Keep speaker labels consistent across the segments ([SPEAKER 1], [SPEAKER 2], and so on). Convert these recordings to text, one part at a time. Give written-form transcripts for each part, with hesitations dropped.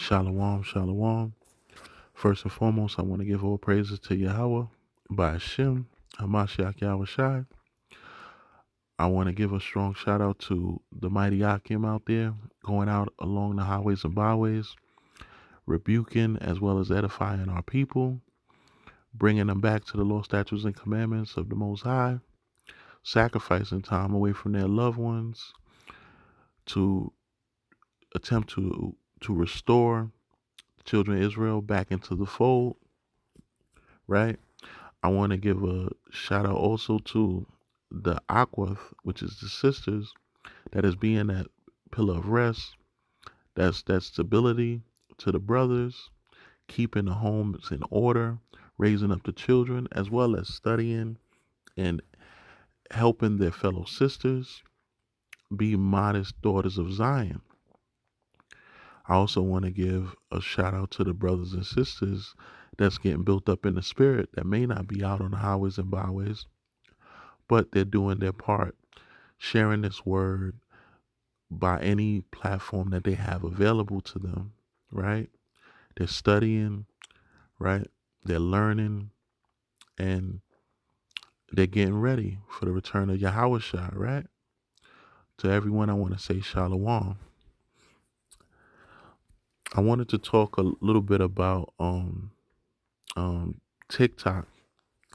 [SPEAKER 1] Shalom, shalom. First and foremost, I want to give all praises to Yahweh by Hashem, Hamashiach Yahweh Shai. I want to give a strong shout out to the mighty Akim out there, going out along the highways and byways, rebuking as well as edifying our people, bringing them back to the law, statutes, and commandments of the Most High, sacrificing time away from their loved ones to attempt to restore the children of Israel back into the fold, right? I want to give a shout out also to the Aquath, which is the sisters, that is being that pillar of rest, that's that stability to the brothers, keeping the homes in order, raising up the children, as well as studying and helping their fellow sisters be modest daughters of Zion. I also want to give a shout out to the brothers and sisters that's getting built up in the spirit that may not be out on the highways and byways, but they're doing their part, sharing this word by any platform that they have available to them, right? They're studying, right? They're learning, and they're getting ready for the return of Yahweh Shai, right? To everyone, I want to say Shalom. I wanted to talk a little bit about um TikTok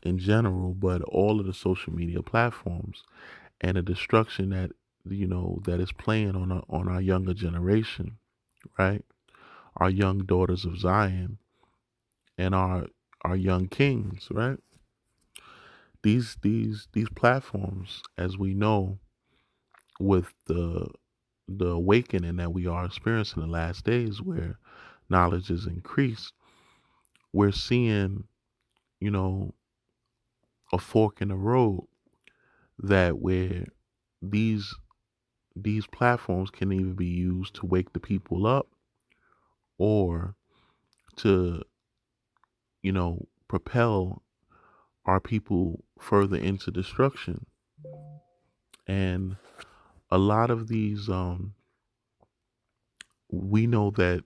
[SPEAKER 1] in general, but all of the social media platforms and the destruction that that is playing on our younger generation, right? Our young daughters of Zion and our young kings, right? These platforms, as we know, with the awakening that we are experiencing in the last days, where knowledge is increased, we're seeing, you know, a fork in the road that where these these platforms can either be used to wake the people up or to, propel our people further into destruction. And a lot of these, we know that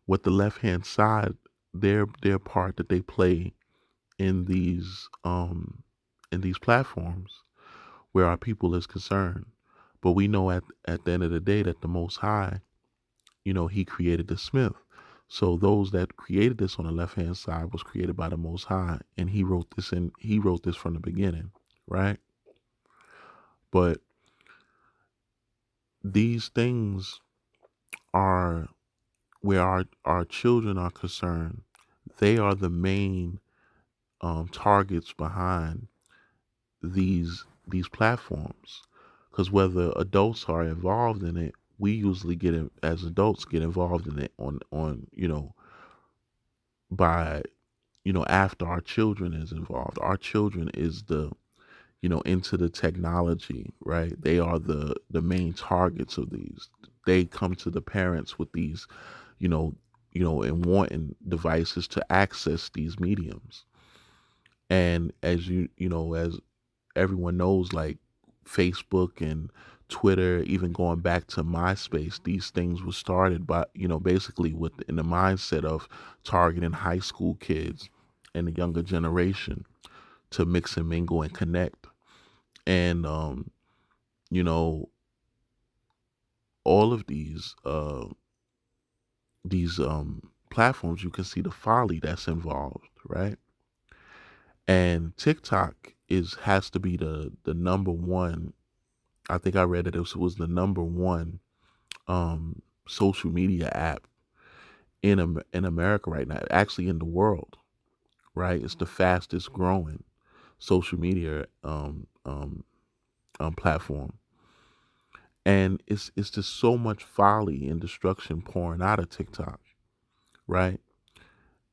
[SPEAKER 1] with the left hand side, their part that they play in these platforms where our people is concerned. But we know at the end of the day that the Most High, He created the Smith. So those that created this on the left hand side was created by the Most High, and He wrote this from the beginning, right? But these things are where our children are concerned. They are the main targets behind these platforms, because whether adults are involved in it, we usually as adults get involved in it on by after our children is involved. Our children is the into the technology, right? They are the main targets of these. They come to the parents with these, you know, and wanting devices to access these mediums. And as as everyone knows, like Facebook and Twitter, even going back to MySpace, these things were started by, basically with in the mindset of targeting high school kids and the younger generation to mix and mingle and connect. And you know, all of these platforms, you can see the folly that's involved, right? And TikTok has to be the number one. I think I read that it was the number one social media app in America right now, actually in the world, right? It's the fastest growing social media platform, and it's just so much folly and destruction pouring out of TikTok, right?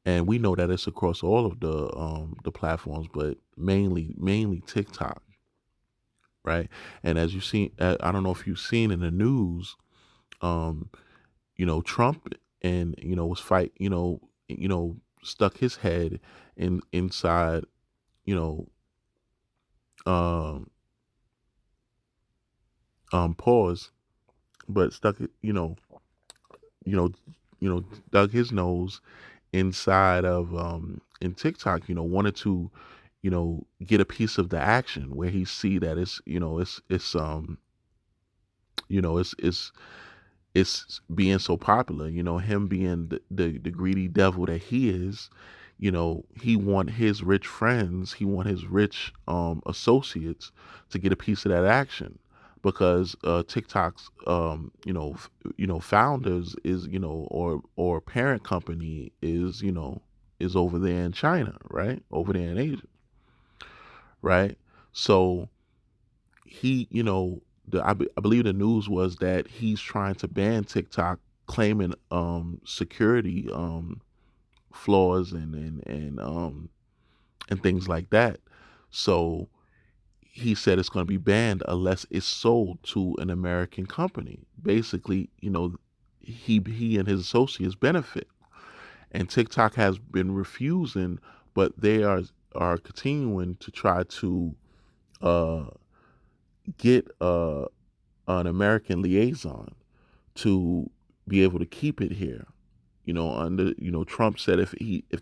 [SPEAKER 1] And we know that it's across all of the platforms, but mainly TikTok, right? And as you see, I don't know if you've seen in the news, um, Trump and was fight, stuck his head inside, you know, um, pause, but stuck it, you know, dug his nose inside of in TikTok, wanted to, get a piece of the action where he see that it's being so popular, him being the greedy devil that he is. He want his rich friends, he want his rich associates to get a piece of that action because TikTok's founders is, or parent company is over there in China, right? Over there in Asia, right? So I believe the news was that he's trying to ban TikTok, claiming security flaws and things like that. So he said it's going to be banned unless it's sold to an American company. Basically, he and his associates benefit, and TikTok has been refusing, but they are continuing to try to uh, get an American liaison to be able to keep it here. Under Trump said if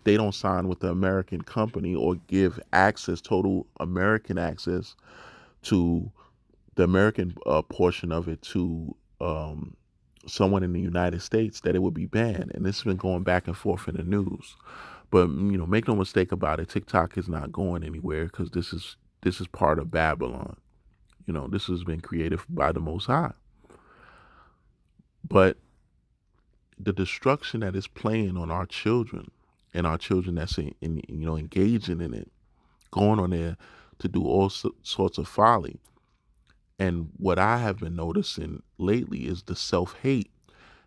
[SPEAKER 1] they don't sign with the American company or give access, total American access to the American portion of it to someone in the United States, that it would be banned. And this has been going back and forth in the news. But make no mistake about it, TikTok is not going anywhere because this is part of Babylon. This has been created by the Most High. But the destruction that is playing on our children and our children that's engaging in it, going on there to do all sorts of folly. And what I have been noticing lately is the self-hate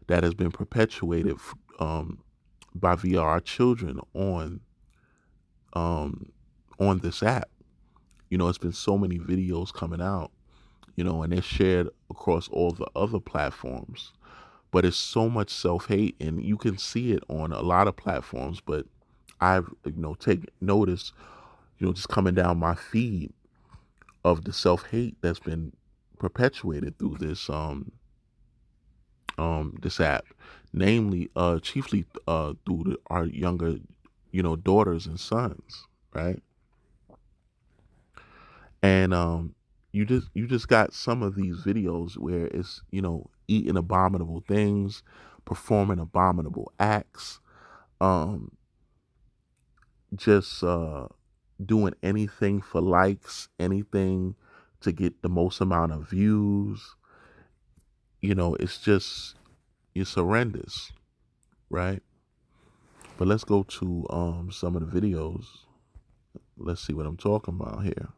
[SPEAKER 1] that has been perpetuated by via our children um, on this app. It's been so many videos coming out, and they're shared across all the other platforms. But it's so much self-hate, and you can see it on a lot of platforms. But I've take notice, just coming down my feed of the self-hate that's been perpetuated through this app, namely chiefly through our younger daughters and sons, right? And you just got some of these videos where it's eating abominable things, performing abominable acts, um just doing anything for likes, anything to get the most amount of views. It's horrendous, right? But let's go to some of the videos. Let's see what I'm talking about here.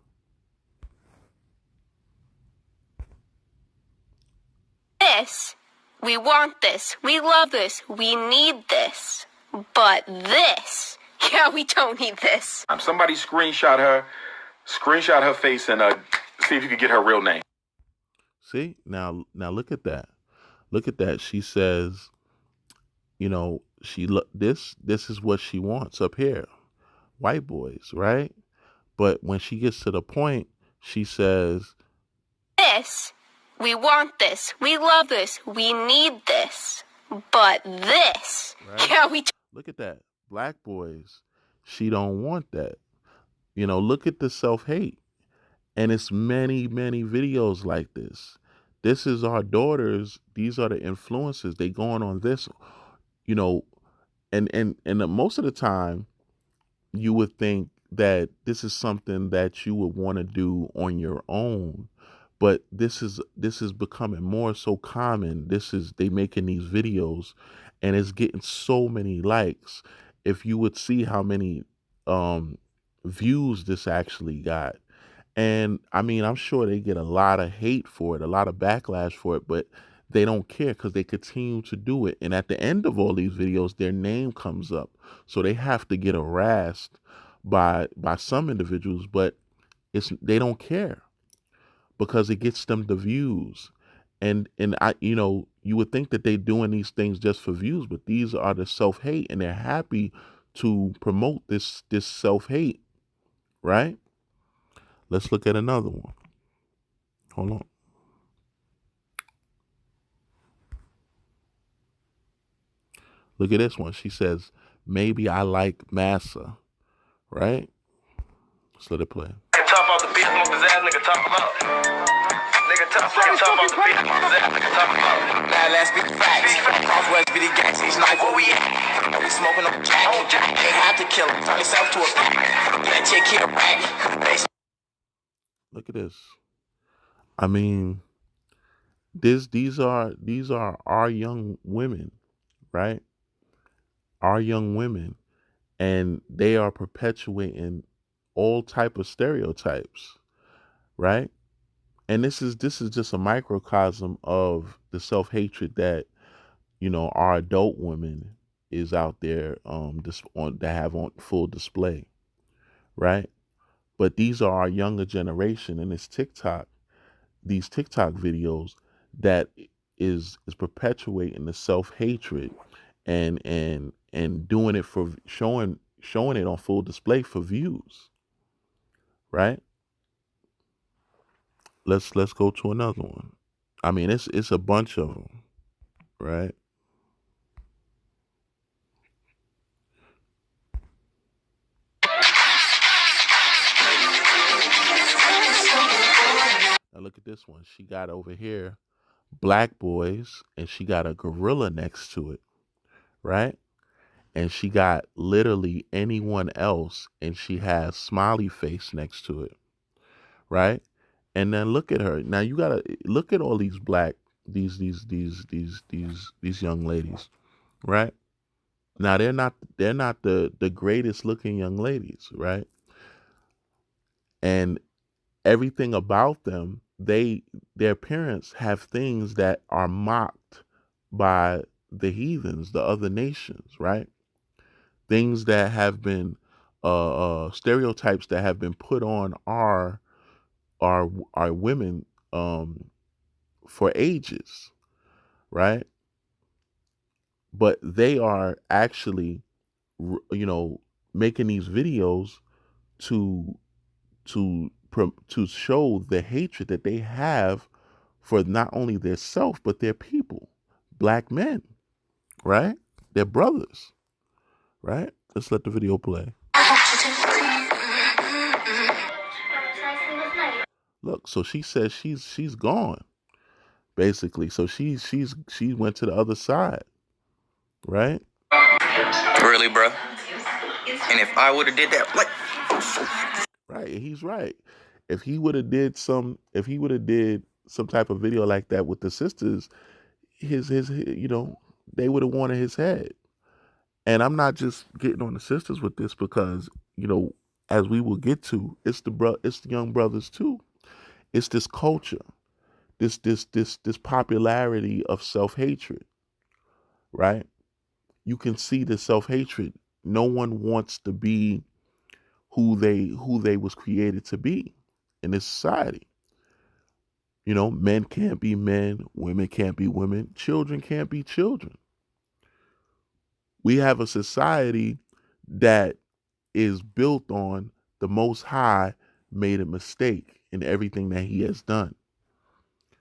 [SPEAKER 2] This. We want this. We love this. We need this. But this. Yeah, we don't need this.
[SPEAKER 3] Somebody screenshot her face, and see if you could get her real name.
[SPEAKER 1] See, now look at that. Look at that. She says, this is what she wants up here. White boys, right? But when she gets to the point, she says,
[SPEAKER 2] this. We want this. We love this. We need this. But this. Right? Yeah, we
[SPEAKER 1] look at that. Black boys, she don't want that. Look at the self-hate. And it's many, many videos like this. This is our daughters. These are the influences. They going on this, and most of the time you would think that this is something that you would want to do on your own. But this is becoming more so common. They making these videos and it's getting so many likes. If you would see how many views this actually got. And I mean, I'm sure they get a lot of hate for it, a lot of backlash for it, but they don't care because they continue to do it. And at the end of all these videos, their name comes up. So they have to get harassed by some individuals, but they don't care because it gets them the views. And I you would think that they're doing these things just for views, but these are the self-hate, and they're happy to promote this self-hate, right? Let's look at another one. Hold on. Look at this one. She says, maybe I like massa, right? Let's let it play.
[SPEAKER 4] Tough off the beat, smoke his ass, nigga, tough him up. Nigga, tough off the beat, smoke his ass, nigga, tough him up. Now let's be facts. Crosswest video gangs, each night where we at. We smoking on jack. Ain't have to kill him, turn yourself to a yeah, chick here, right?
[SPEAKER 1] Look at this. I mean, these are our young women, right? Our young women, and they are perpetuating all type of stereotypes, right? And this is just a microcosm of the self-hatred that, our adult women is out there that have on full display, right? But these are our younger generation, and it's these TikTok videos that is perpetuating the self-hatred and doing it for showing it on full display for views, right? Let's go to another one. I mean, it's a bunch of them, right? Now look at this one. She got over here black boys, and she got a gorilla next to it, right? And she got literally anyone else, and she has smiley face next to it, right? And then look at her. Now you gotta look at all these these young ladies, right? Now they're not the greatest looking young ladies, right? And everything about them, their parents have things that are mocked by the heathens, the other nations, right? Things that have been stereotypes that have been put on our women for ages, right? But they are actually, making these videos to to show the hatred that they have for not only their self but their people, black men, right? Their brothers, right? Let's let the video play. Look, so she says she's gone, basically. So she went to the other side, right?
[SPEAKER 4] Really, bro? And if I would have did that, what?
[SPEAKER 1] Right, and he's right. If he would have did some type of video like that with the sisters, his they would have wanted his head. And I'm not just getting on the sisters with this because, as we will get to, it's the young brothers too. It's this culture, this popularity of self-hatred, right? You can see the self-hatred. No one wants to be who they was created to be in this society. Men can't be men, women can't be women, children can't be children. We have a society that is built on the Most High made a mistake in everything that he has done.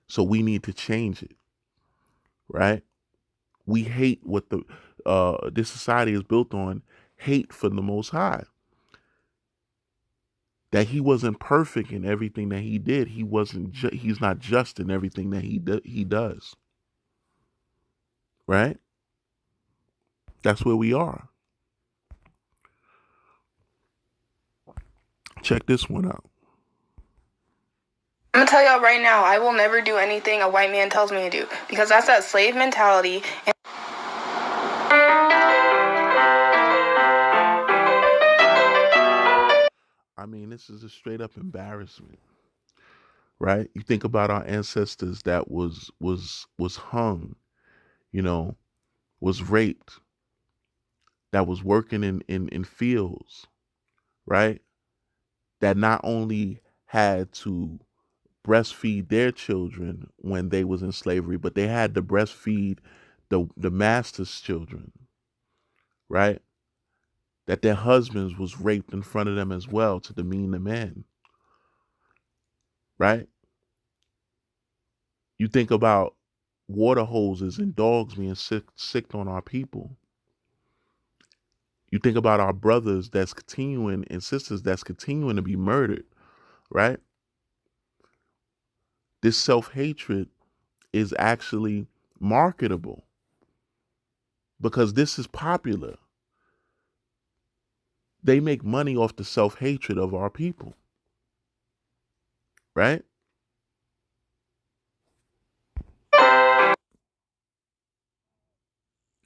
[SPEAKER 1] So we need to change it, right? We hate what this society is built on, hate for the Most High. That he wasn't perfect in everything that he did. He's not just in everything that he does. Right? That's where we are. Check this one out.
[SPEAKER 5] I'm gonna tell y'all right now, I will never do anything a white man tells me to do because that's that slave mentality.
[SPEAKER 1] I mean, this is a straight up embarrassment, right? You think about our ancestors that was hung, was raped, that was working in fields, right? That not only had to breastfeed their children when they was in slavery, but they had to breastfeed the master's children, right? That their husbands was raped in front of them as well to demean the men, right? You think about water hoses and dogs being sick on our people, You think about our brothers that's continuing and sisters that's continuing to be murdered, right? This self-hatred is actually marketable because this is popular. They make money off the self-hatred of our people, right?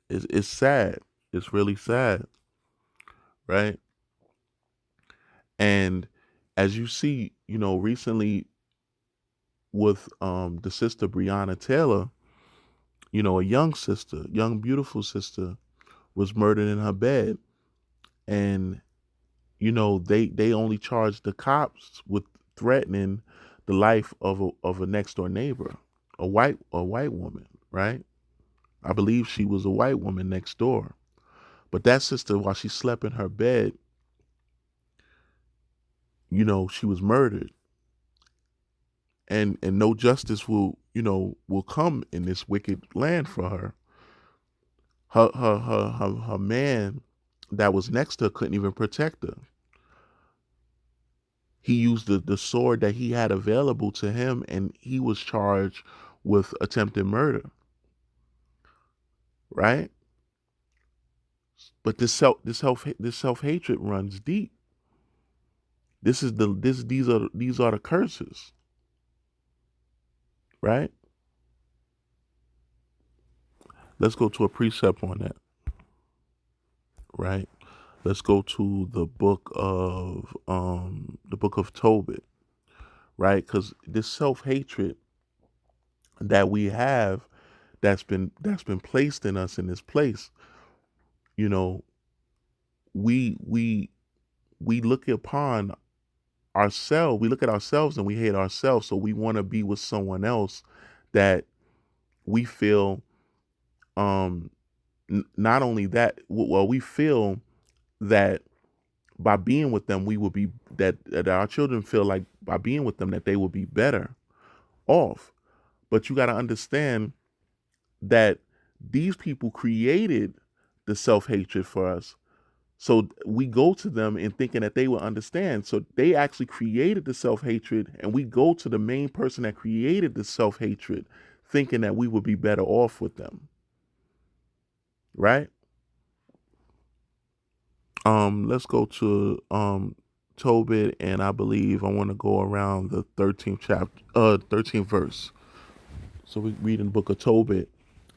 [SPEAKER 1] It's sad. It's really sad, right? And as you see, recently with the sister Breonna Taylor, a young sister, young beautiful sister, was murdered in her bed, and they only charged the cops with threatening the life of a next door neighbor, a white woman, right? I believe she was a white woman next door. But that sister, while she slept in her bed, she was murdered. And no justice will come in this wicked land for her. Her man that was next to her couldn't even protect her. He used the sword that he had available to him, and he was charged with attempted murder. Right? But this self hatred runs deep. These are the curses. Right? Let's go to a precept on that. Right? Let's go to the book of Tobit. Right? Because this self hatred that we have, that's been placed in us in this place, we look upon ourselves, we look at ourselves and we hate ourselves, so we want to be with someone else that we feel not only that, well, we feel that by being with them we will be, that our children feel like by being with them that they will be better off. But you got to understand that these people created the self-hatred for us. So we go to them and thinking that they will understand. So they actually created the self-hatred, and we go to the main person that created the self-hatred thinking that we would be better off with them. Right? Let's go to Tobit, and I believe I want to go around the 13th chapter, 13th verse. So we read in the book of Tobit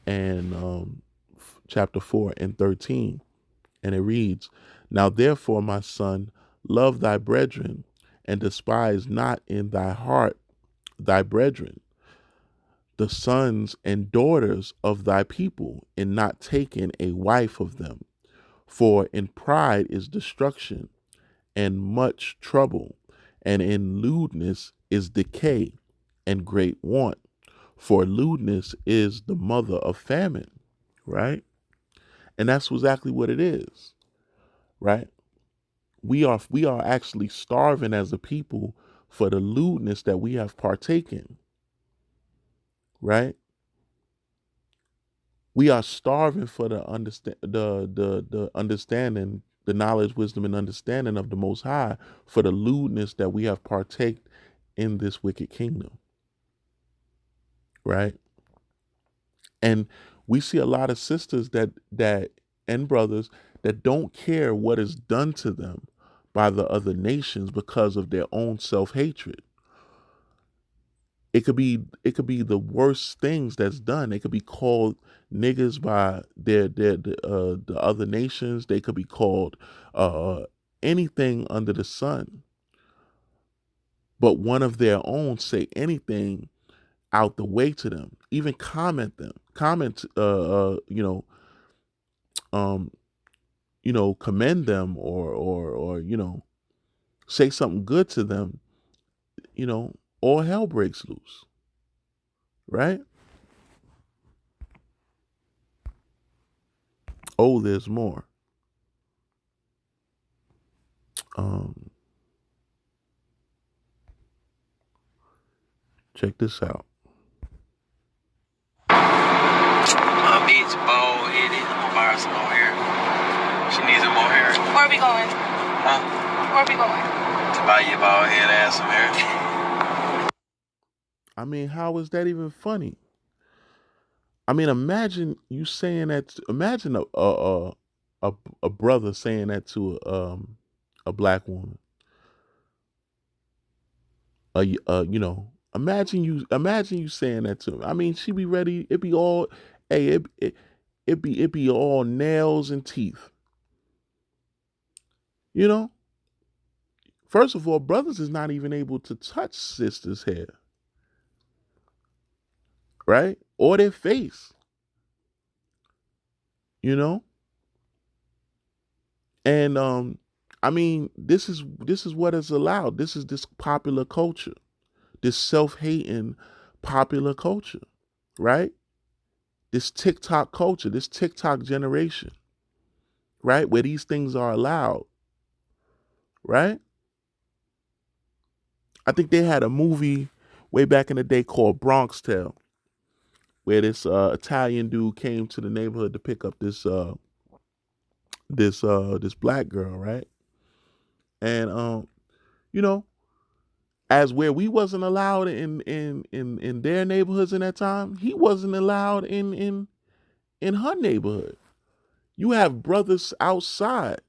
[SPEAKER 1] and chapter 4 and 13. And it reads, "Now therefore, my son, love thy brethren, and despise not in thy heart thy brethren, the sons and daughters of thy people, in not taking a wife of them. For in pride is destruction, and much trouble, and in lewdness is decay, and great want. For lewdness is the mother of famine." Right? And that's exactly what it is. Right? We are actually starving as a people for the lewdness that we have partaken. Right? We are starving for the understanding, the knowledge, wisdom, and understanding of the Most High, for the lewdness that we have partaked in this wicked kingdom. Right? And we see a lot of sisters that and brothers that don't care what is done to them by the other nations because of their own self-hatred. It could be the worst things that's done. They could be called niggas by the other nations. They could be called anything under the sun. But one of their own say anything out the way to them, even comment, commend them, or say something good to them, all hell breaks loose. Right? Oh, there's more. Check this out.
[SPEAKER 4] Bitch, bald headed. I'm gonna buy her some more hair. She needs some more hair.
[SPEAKER 5] Where are we going?
[SPEAKER 4] Huh?
[SPEAKER 5] Where are we going?
[SPEAKER 4] To buy your bald head ass some hair.
[SPEAKER 1] I mean, how is that even funny? I mean, imagine you saying that. Imagine a a brother saying that to a black woman. You know, imagine you saying that to him. I mean, she be ready. It be all, hey, it be all nails and teeth. You know, first of all, brothers is not even able to touch sisters' hair, right, or their face. You know, and I mean, this is what is allowed. This is this popular culture, this self-hating popular culture, right? This TikTok culture, this TikTok generation, right? Where these things are allowed, right? I think they had a movie way back in the day called Bronx Tale, where this Italian dude came to the neighborhood to pick up this black girl, right? And you know, as where we wasn't allowed in their neighborhoods in that time, he wasn't allowed in her neighborhood. You have brothers outside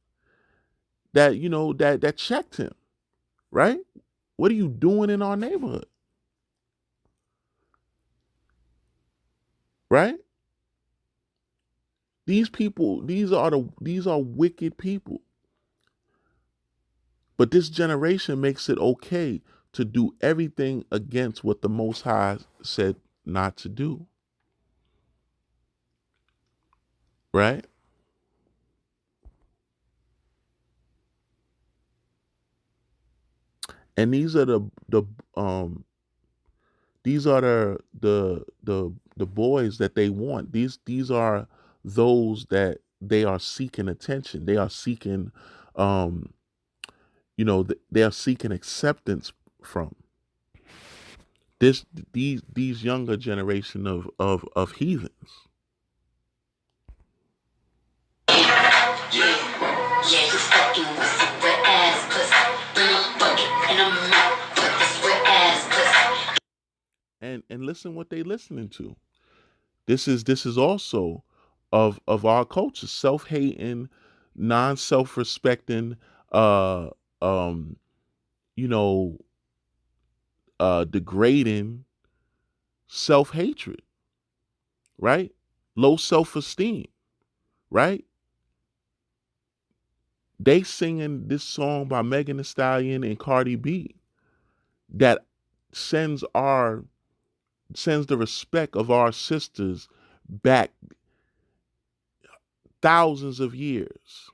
[SPEAKER 1] that that checked him, right? What are you doing in our neighborhood, right? These people, these are wicked people. But this generation makes it okay to do everything against what the Most High said not to do, right? And um these are the boys that they want. These are those that they are seeking attention. They are seeking um they are seeking acceptance from this these younger generation of heathens.
[SPEAKER 4] Yeah, you fucking with some wet ass pussy. Bring a bucket and a mop, put this wet ass pussy.
[SPEAKER 1] And listen what they listening to. This is also of our culture, self-hating, non-self-respecting, uh um you know degrading self-hatred, right? Low self-esteem, right? They singing this song by Megan Thee Stallion and Cardi B that sends our sends the respect of our sisters back thousands of years.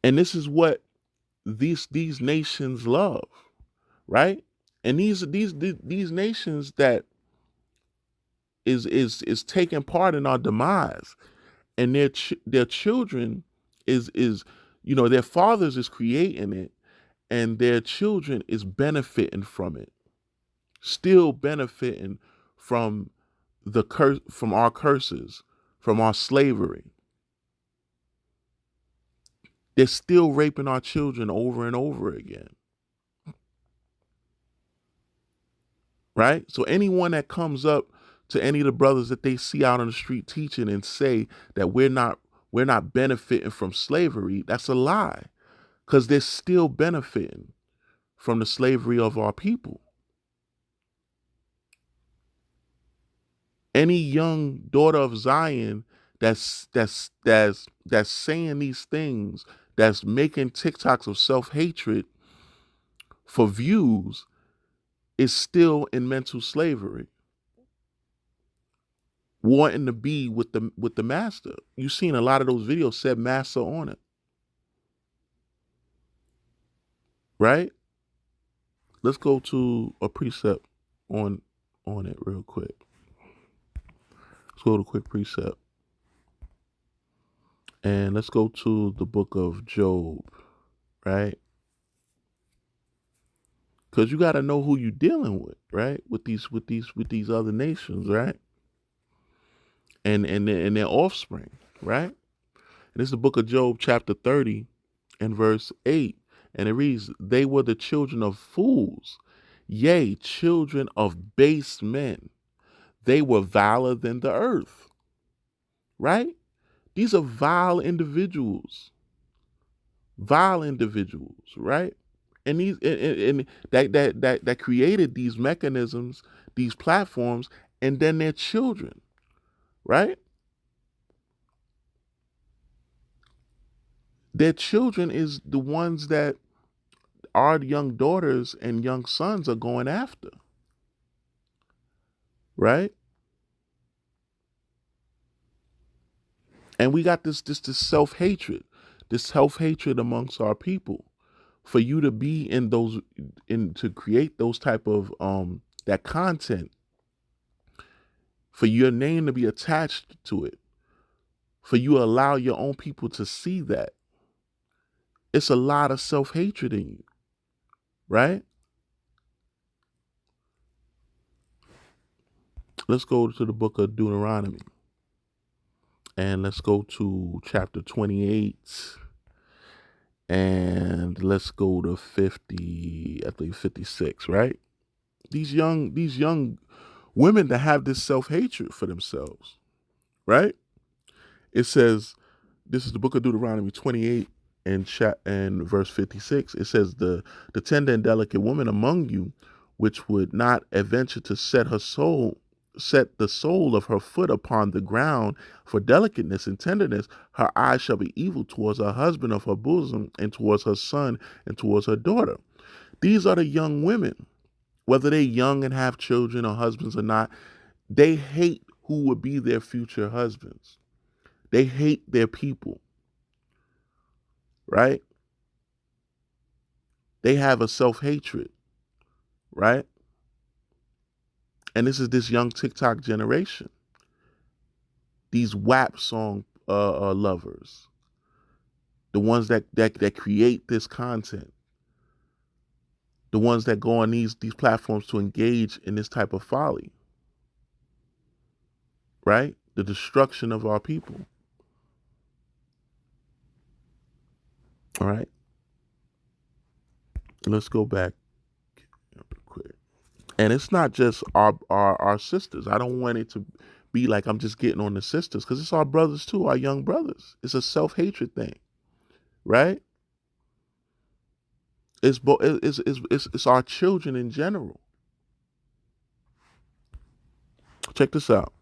[SPEAKER 1] And this is what these nations love, right? And these nations that is taking part in our demise, and their children is their fathers is creating it, and their children is benefiting from it, still benefiting from the curse, from our curses, from our slavery. They're still raping our children over and over again, right? So anyone that comes up to any of the brothers that they see out on the street teaching and say that we're not benefiting from slavery, that's a lie, because they're still benefiting from the slavery of our people. Any young daughter of Zion that's saying these things, that's making TikToks of self-hatred for views, is still in mental slavery, wanting to be with the master. You've seen a lot of those videos said master on it, right? Let's go to a precept on it real quick. Let's go to a quick precept. And let's go to the book of Job, right? Because you got to know who you're dealing with, right? With these other nations, right? And their offspring, right? And it's the book of Job, chapter 30, and verse 8. And it reads, they were the children of fools, yea, children of base men. They were viler than the earth, right? These are vile individuals, right? And these and that created these mechanisms, these platforms, and then their children, right? Their children is the ones that our young daughters and young sons are going after, right? And we got this self-hatred, this self-hatred amongst our people. For you to be in those in to create those type of that content, for your name to be attached to it, for you allow your own people to see that, it's a lot of self-hatred in you, right? Let's go to the book of Deuteronomy, and let's go to chapter 28, and let's go to 50, I think 56, right? These young women that have this self-hatred for themselves, right? It says, this is the book of Deuteronomy 28 and verse 56. It says, the tender and delicate woman among you, which would not adventure to set the sole of her foot upon the ground for delicateness and tenderness, her eyes shall be evil towards her husband of her bosom, and towards her son, and towards her daughter. These are the young women, whether they're young and have children or husbands or not. They hate who would be their future husbands. They hate their people, right? They have a self-hatred, right? And this is this young TikTok generation. These WAP song lovers, the ones that create this content, the ones that go on these platforms to engage in this type of folly, right? The destruction of our people. All right. Let's go back real quick. And it's not just our sisters. I don't want it to be like I'm just getting on the sisters, because it's our brothers too, our young brothers. It's a self-hatred thing, right? It's our children in general. Check this out.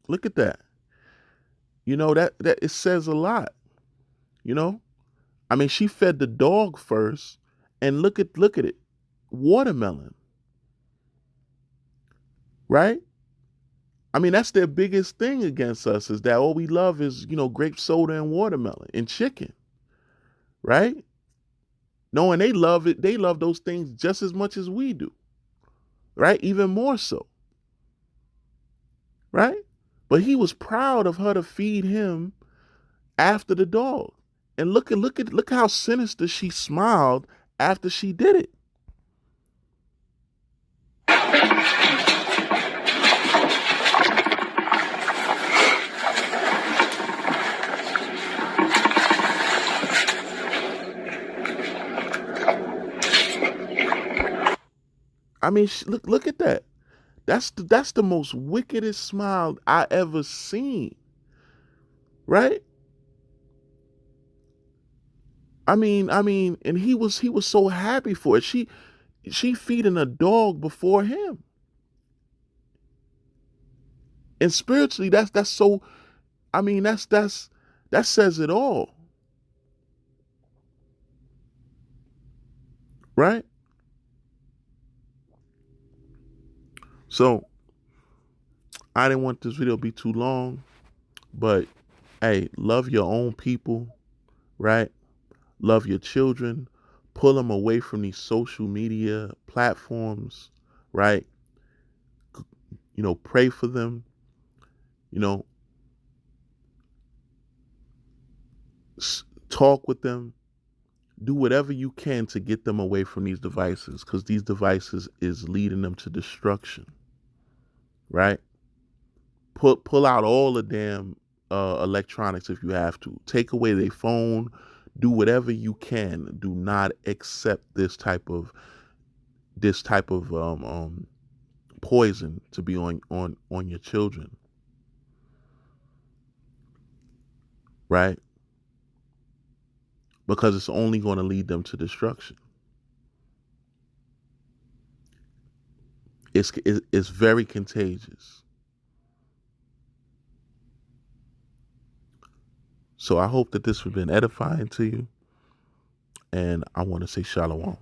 [SPEAKER 1] Look at that. You know, that it says a lot. You know, I mean, she fed the dog first, and look at it, watermelon, right? I mean, that's their biggest thing against us, is that all we love is, grape soda and watermelon and chicken, right? Knowing they love it, they love those things just as much as we do, right? Even more so, right? But he was proud of her to feed him after the dog. And look how sinister she smiled after she did it. I mean, look at that. That's the most wickedest smile I ever seen, right? I mean, and he was so happy for it. She feeding a dog before him, and spiritually, that's so. I mean, that says it all, right? So I didn't want this video to be too long, but hey, love your own people, right? Love your children. Pull them away from these social media platforms, right? Pray for them. You know, talk with them, do whatever you can to get them away from these devices, because these devices is leading them to destruction, right? Pull out all the damn electronics if you have to. Take away their phone. Do whatever you can. Do not accept this type of poison to be on your children, right? Because it's only going to lead them to destruction. It's very contagious. So I hope that this has been edifying to you, and I want to say shalom.